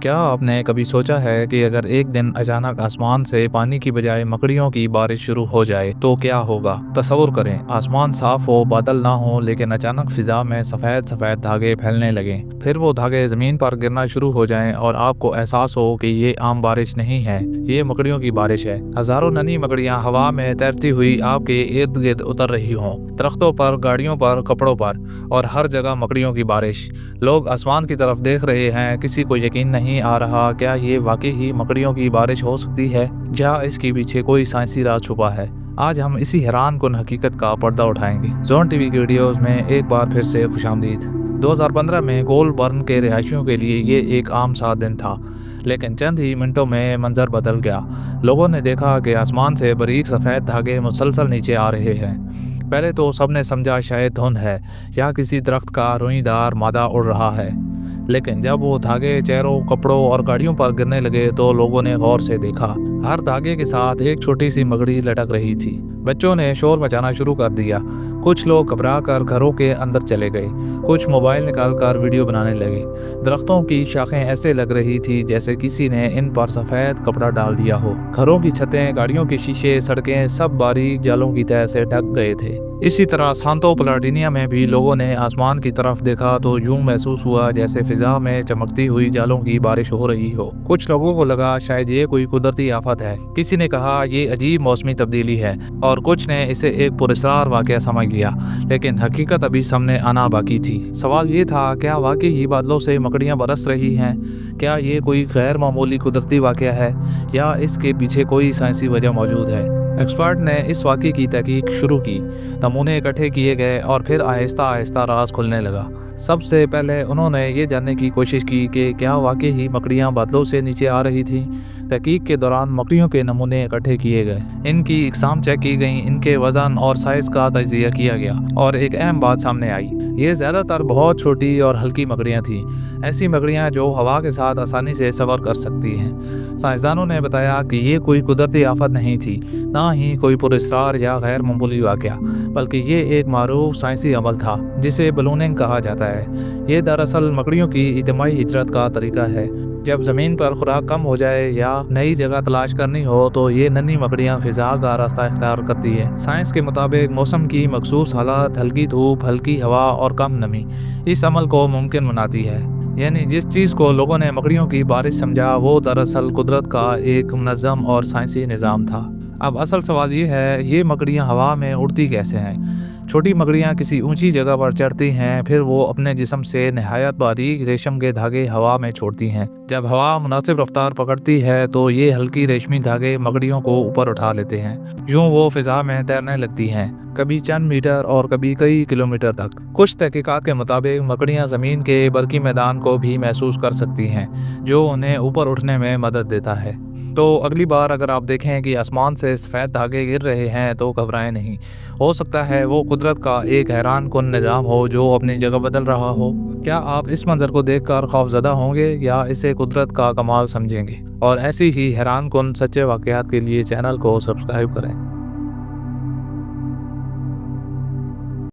क्या आपने कभी सोचा है कि अगर एक दिन अचानक आसमान से पानी की बजाय मकड़ियों की बारिश शुरू हो जाए तो क्या होगा। तस्वुर करें, आसमान साफ हो, बादल ना हो, लेकिन अचानक फिजा में सफ़ेद सफ़ेद धागे फैलने लगें। फिर वो धागे ज़मीन पर गिरना शुरू हो जाएं और आपको एहसास हो कि ये आम बारिश नहीं है, ये मकड़ियों की बारिश है। हज़ारों नन्ही मकड़ियाँ हवा में तैरती हुई आपके इर्द गिर्द उतर रही हों, दरख्तों पर, गाड़ियों पर, कपड़ों पर, और हर जगह मकड़ियों की बारिश। लोग आसमान की तरफ देख रहे हैं, किसी को यकीन नहीं आ रहा, क्या ये वाकई ही मकड़ियों की बारिश हो सकती है या इसके पीछे कोई साइंसी राज छुपा है। आज हम इसी हैरान कुन हकीकत का पर्दा उठाएंगे। जोन टीवी की वीडियोस में एक बार फिर से खुशामदीद। 2015 में गोलबर्न के रिहायशियों के लिए ये एक आम सा दिन था, लेकिन चंद ही मिनटों में मंजर बदल गया। लोगों ने देखा कि आसमान से बारीक सफ़ेद धागे मुसलसल नीचे आ रहे हैं। पहले तो सबने समझा शायद धुंध है या किसी दरख्त का रोईदार मादा उड़ रहा है, लेकिन जब वो धागे चेहरों, कपड़ों और गाड़ियों पर गिरने लगे तो लोगों ने गौर से देखा। हर धागे के साथ एक छोटी सी मकड़ी लटक रही थी। बच्चों ने शोर मचाना शुरू कर दिया। कुछ लोग घबरा कर घरों के अंदर चले गए, कुछ मोबाइल निकाल कर वीडियो बनाने लगे। दरख्तों की शाखें ऐसे लग रही थी जैसे किसी ने इन पर सफ़ेद कपड़ा डाल दिया हो। घरों की छतें, गाड़ियों के शीशे, सड़कें सब बारीक जालों की तरह से ढक गए थे। इसी तरह सांतो पलाडिनिया में भी लोगों ने आसमान की तरफ देखा तो यूं महसूस हुआ जैसे फिजा में चमकती हुई जालों की बारिश हो रही हो। कुछ लोगों को लगा शायद ये कोई कुदरती आफत है, किसी ने कहा ये अजीब मौसमी तब्दीली है, और कुछ ने इसे एक पुरस्कार वाकया समझ लिया। लेकिन हकीकत अभी सामने आना बाकी थी। सवाल ये था, क्या वाकई ही बादलों से मकड़ियाँ बरस रही हैं? क्या ये कोई गैर मामूली कुदरती वाकया है या इसके पीछे कोई साइंसी वजह मौजूद है? एक्सपर्ट ने इस वाक़े की तहकीक शुरू की। नमूने इकट्ठे किए गए और फिर आहिस्ता आहिस्ता राज खुलने लगा। सबसे पहले उन्होंने ये जानने की कोशिश की कि क्या वाकई ही मकड़ियाँ बादलों से नीचे आ रही थीं। तहकीक के दौरान मकड़ियों के नमूने इकट्ठे किए गए, इनकी इकसाम चेक की गई, इनके वज़न और साइज़ का तजिया किया गया, और एक अहम बात सामने आई। ये ज़्यादातर बहुत छोटी और हल्की मकड़ियाँ थीं, ऐसी मकड़ियाँ जो हवा के साथ आसानी से सफ़र कर सकती हैं। साइंसदानों ने बताया कि ये कोई कुदरती आफत नहीं थी, ना ही कोई पुरस्कार या गैर मामूली वाकया, बल्कि ये एक मारूफ साइंसी अमल था जिसे बलूनिंग कहा जाता है। ये दरअसल मकड़ियों की इज्तिमाई हिजरत का तरीका है। जब ज़मीन पर खुराक कम हो जाए या नई जगह तलाश करनी हो तो ये नन्ही मकड़ियाँ फिजा का रास्ता इख्तियार करती है। साइंस के मुताबिक मौसम की मखसूस हालत, हल्की धूप, हल्की हवा और कम नमी इस अमल को मुमकिन बनाती है। यानी जिस चीज़ को लोगों ने मकड़ियों की बारिश समझा वो दरअसल कुदरत का एक मुनज़्ज़म और साइंसी निज़ाम था। अब असल सवाल ये है, ये मकड़ियाँ हवा में उड़ती कैसे हैं? छोटी मकड़ियाँ किसी ऊंची जगह पर चढ़ती हैं, फिर वो अपने जिस्म से नहायत बारीक रेशम के धागे हवा में छोड़ती हैं। जब हवा मुनासिब रफ्तार पकड़ती है तो ये हल्की रेशमी धागे मकड़ियों को ऊपर उठा लेते हैं। यूं वो फिजा में तैरने लगती हैं, कभी चंद मीटर और कभी कई किलोमीटर तक। कुछ तहकीकात के मुताबिक मकड़ियाँ ज़मीन के बरकी मैदान को भी महसूस कर सकती हैं, जो उन्हें ऊपर उठने में मदद देता है। तो अगली बार अगर आप देखें कि आसमान से सफ़ेद धागे गिर रहे हैं तो घबराएं नहीं। हो सकता है वो कुदरत का एक हैरान कुन निज़ाम हो जो अपनी जगह बदल रहा हो। क्या आप इस मंजर को देखकर खौफज़दा होंगे या इसे कुदरत का कमाल समझेंगे? और ऐसी ही हैरान कुन सच्चे वाक़यात के लिए चैनल को सब्सक्राइब करें।